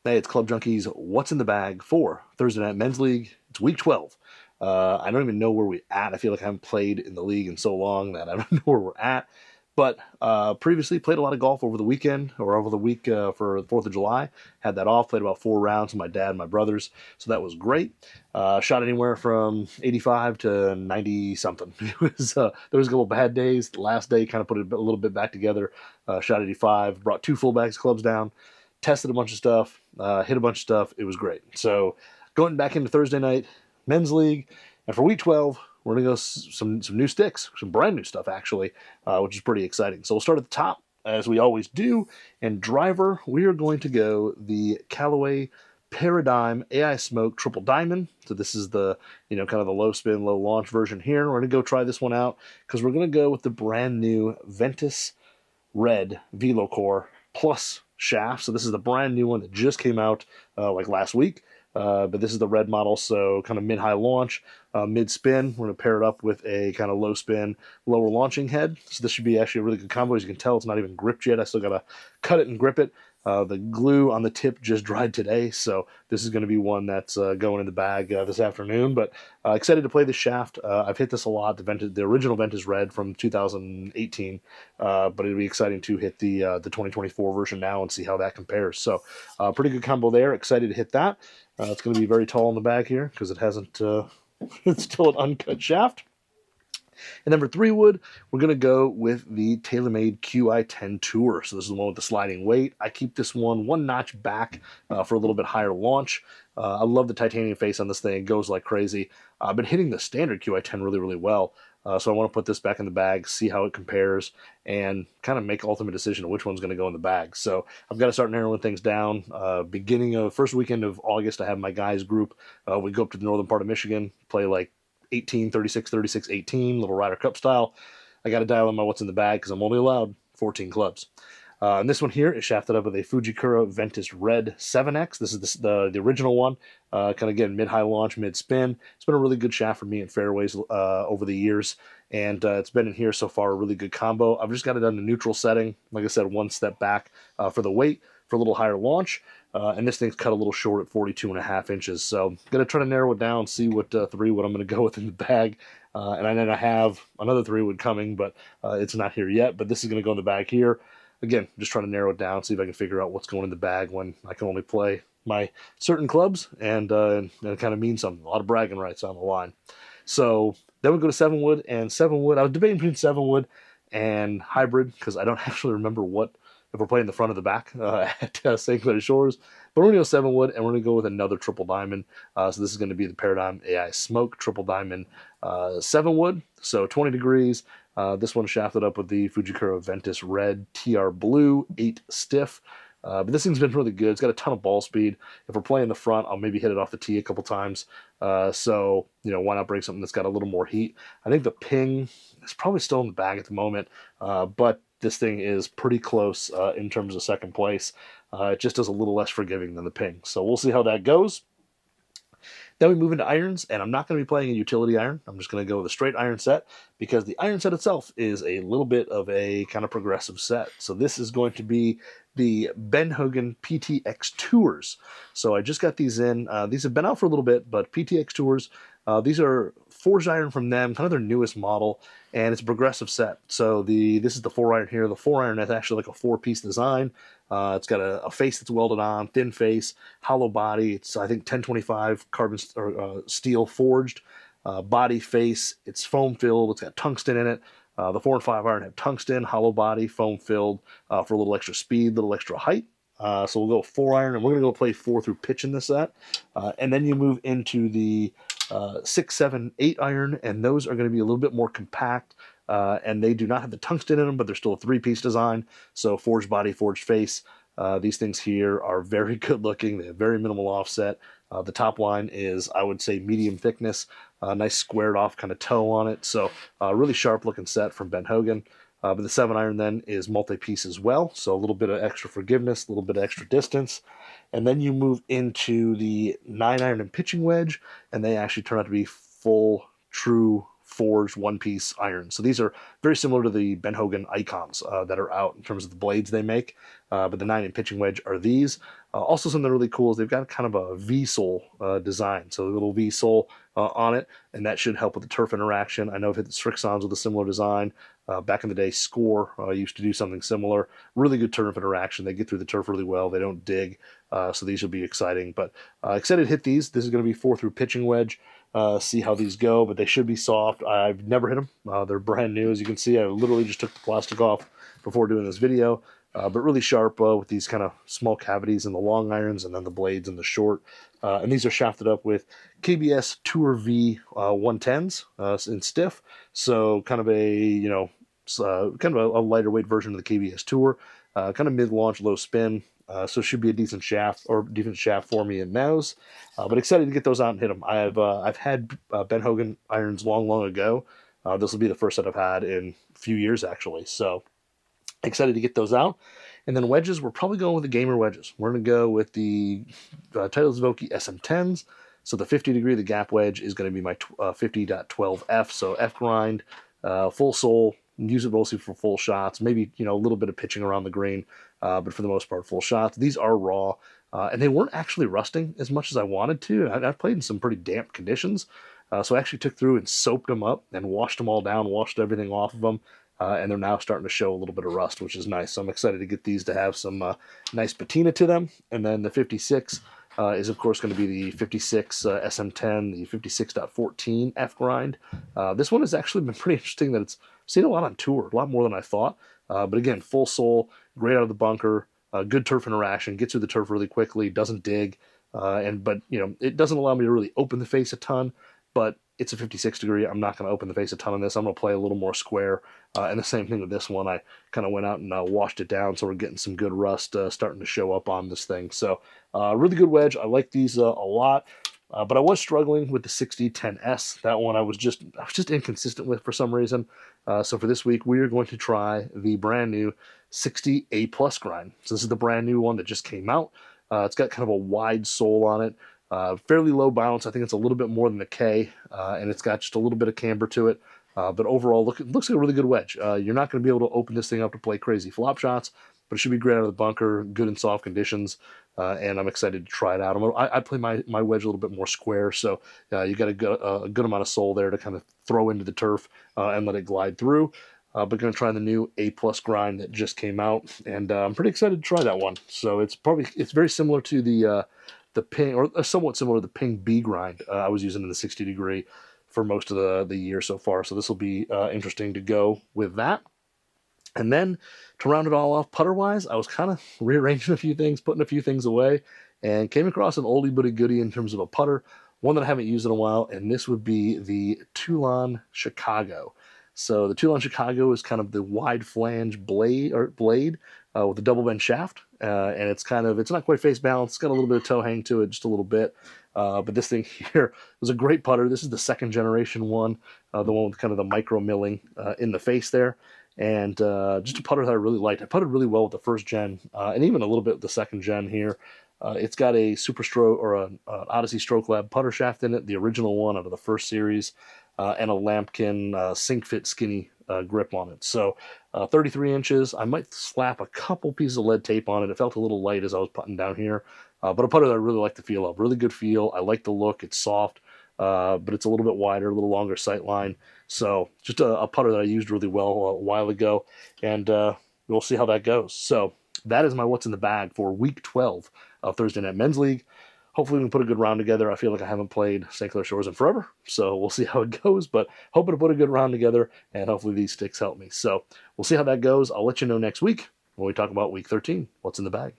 Hey, it's Club Junkies. What's in the bag for Thursday Night Men's League? It's week 12. I don't even know where we're at. I feel like I haven't played in the league in so long that I don't know where we're at. But previously played a lot of golf over the weekend or over the week for the 4th of July. Had that off, played about 4 rounds with my dad and my brothers. So that was great. Shot anywhere from 85 to 90 something. There was a couple bad days. The last day kind of put it a little bit back together. Shot 85, brought 2 full bags of clubs down, tested a bunch of stuff, hit a bunch of stuff. It was great. So going back into Thursday night men's league, and for week 12, we're gonna go some new sticks, some brand new stuff actually, which is pretty exciting. So we'll start at the top as we always do. And driver, we are going to go the Callaway Paradigm AI Smoke Triple Diamond. So this is the kind of the low spin, low launch version here. We're gonna go try this one out because we're gonna go with the brand new Ventus Red Velo Core Plus shaft. So this is the brand new one that just came out like last week. But this is the red model, so kind of mid-high launch, mid-spin. We're going to pair it up with a kind of low-spin, lower launching head. So this should be actually a really good combo. As you can tell, it's not even gripped yet. I still got to cut it and grip it. The glue on the tip just dried today, so this is going to be one that's going in the bag this afternoon. But excited to play this shaft. I've hit this a lot, the original Ventus Red from 2018, but it'll be exciting to hit the 2024 version now and see how that compares. So pretty good combo there. Excited to hit that. It's going to be very tall in the bag here because it hasn't. It's still an uncut shaft. And then for 3-wood, we're going to go with the TaylorMade QI10 Tour. So this is the one with the sliding weight. I keep this one notch back for a little bit higher launch. I love the titanium face on this thing. It goes like crazy. I've been hitting the standard QI10 really, really well. So I want to put this back in the bag, see how it compares, and kind of make an ultimate decision of which one's going to go in the bag. So I've got to start narrowing things down. Beginning of first weekend of August, I have my guys group. We go up to the northern part of Michigan, play like 18, 36, 36, 18, little Ryder Cup style. I got to dial in my what's in the bag because I'm only allowed 14 clubs. And this one here is shafted up with a Fujikura Ventus Red 7X. This is the original one. Kind of again, mid-high launch, mid-spin. It's been a really good shaft for me in fairways over the years. And it's been in here so far a really good combo. I've just got it on the neutral setting. Like I said, one step back for the weight for a little higher launch. And this thing's cut a little short at 42.5 inches. So I'm going to try to narrow it down, see what 3-wood I'm going to go with in the bag. And then I have another 3-wood coming, but it's not here yet. But this is going to go in the bag here. Again, just trying to narrow it down, see if I can figure out what's going in the bag when I can only play my certain clubs, and it kind of means something. A lot of bragging rights on the line. So then we go to 7-wood, and 7-wood, I was debating between 7-wood and hybrid because I don't actually remember if we're playing the front or the back at St. Clair Shores. But we're going to go 7-wood, and we're going to go with another triple diamond. So this is going to be the Paradigm AI Smoke Triple Diamond 7-wood, so 20 degrees. This one shafted up with the Fujikura Ventus Red TR Blue 8 stiff. But this thing's been really good. It's got a ton of ball speed. If we're playing the front, I'll maybe hit it off the tee a couple times. So, why not break something that's got a little more heat? I think the ping is probably still in the bag at the moment, but this thing is pretty close in terms of second place. It just does a little less forgiving than the ping. So we'll see how that goes. Then we move into irons, and I'm not going to be playing a utility iron. I'm just going to go with a straight iron set because the iron set itself is a little bit of a kind of progressive set. So this is going to be the Ben Hogan PTX Tours. So I just got these in. These have been out for a little bit, but PTX Tours, these are forged iron from them, kind of their newest model, and it's a progressive set. So this is the 4-iron here. The 4-iron is actually like a 4-piece design. It's got a face that's welded on, thin face, hollow body. It's, I think, 1025 carbon or steel forged. Body, face, it's foam filled. It's got tungsten in it. The 4 and 5 iron have tungsten, hollow body, foam filled for a little extra speed, a little extra height. So we'll go 4-iron, and we're going to go play 4 through pitch in this set. And then you move into the 6, 7, 8 iron, and those are going to be a little bit more compact. And they do not have the tungsten in them, but they're still a 3-piece design. So forged body, forged face. These things here are very good looking. They have very minimal offset. The top line is, I would say, medium thickness. Nice squared off kind of toe on it. So really sharp looking set from Ben Hogan. But the 7-iron then is multi-piece as well. So a little bit of extra forgiveness, a little bit of extra distance. And then you move into the 9-iron and pitching wedge, and they actually turn out to be full, true forged one-piece iron. So these are very similar to the Ben Hogan icons that are out in terms of the blades they make. But the 9-inch pitching wedge are these. Also, something really cool is they've got kind of a V-sole design, so a little V-sole on it, and that should help with the turf interaction. I know I've hit the Strixons with a similar design. Back in the day, Score used to do something similar. Really good turf interaction. They get through the turf really well. They don't dig, so these will be exciting. But excited to hit these. This is going to be 4 through pitching wedge. See how these go, but they should be soft. I've never hit them. They're brand new, as you can see. I literally just took the plastic off before doing this video. But really sharp with these kind of small cavities in the long irons and then the blades in the short. And these are shafted up with KBS Tour V 110s in stiff. So kind of a, kind of a lighter weight version of the KBS Tour. Kind of mid-launch, low spin. So it should be a decent shaft for me in those. But excited to get those out and hit them. I've had Ben Hogan irons long ago. This will be the first set I've had in a few years, actually. So excited to get those out. And then wedges, we're probably going with the gamer wedges. We're going to go with the Titleist Vokey SM10s. So the 50 degree, the gap wedge, is going to be my 50.12F. So F grind, full sole, use it mostly for full shots, maybe, a little bit of pitching around the green, but for the most part, full shots. These are raw, and they weren't actually rusting as much as I wanted to. I've played in some pretty damp conditions, so I actually took through and soaped them up and washed them all down, washed everything off of them. And they're now starting to show a little bit of rust, which is nice. So I'm excited to get these to have some nice patina to them. And then the 56 is, of course, going to be the 56 SM10, the 56.14 F grind. This one has actually been pretty interesting that it's seen a lot on tour, a lot more than I thought. But again, full sole, great out of the bunker, good turf interaction, gets through the turf really quickly, doesn't dig. But it doesn't allow me to really open the face a ton, but it's a 56 degree. I'm not going to open the face a ton on this. I'm going to play a little more square. And the same thing with this one. I kind of went out and washed it down, so we're getting some good rust starting to show up on this thing. So really good wedge. I like these a lot. But I was struggling with the 6010S. That one I was just inconsistent with for some reason. So for this week, we are going to try the brand new 60 A+ grind. So this is the brand new one that just came out. It's got kind of a wide sole on it. Fairly low bounce. I think it's a little bit more than a K, and it's got just a little bit of camber to it. But overall, looks like a really good wedge. You're not going to be able to open this thing up to play crazy flop shots, but it should be great out of the bunker, good in soft conditions, and I'm excited to try it out. I play my wedge a little bit more square, so you got a good amount of sole there to kind of throw into the turf and let it glide through. But going to try the new A+ grind that just came out, and I'm pretty excited to try that one. So it's very similar to the Ping, or somewhat similar to the Ping B grind I was using in the 60 degree for most of the year so far. So this will be interesting to go with that. And then to round it all off putter-wise, I was kind of rearranging a few things, putting a few things away, and came across an oldie but a goodie in terms of a putter, one that I haven't used in a while, and this would be the Toulon Chicago. So the Toulon Chicago is kind of the wide flange blade with a double bend shaft, and it's not quite face balanced. It's got a little bit of toe hang to it, just a little bit. But this thing here was a great putter. This is the second generation one, the one with kind of the micro milling in the face there. And just a putter that I really liked. I putted really well with the first gen, and even a little bit with the second gen here. It's got a Super Stroke or an Odyssey Stroke Lab putter shaft in it, the original one out of the first series, and a Lampkin Sink Fit skinny grip on it. So 33 inches. I might slap a couple pieces of lead tape on it. It felt a little light as I was putting down here, but a putter that I really like the feel of. Really good feel. I like the look. It's soft, but it's a little bit wider, a little longer sight line. So just a putter that I used really well a while ago, and we'll see how that goes. So that is my what's in the bag for week 12 of Thursday Night Men's League. Hopefully we can put a good round together. I feel like I haven't played St. Clair Shores in forever, so we'll see how it goes, but hoping to put a good round together, and hopefully these sticks help me. So we'll see how that goes. I'll let you know next week when we talk about week 13, what's in the bag.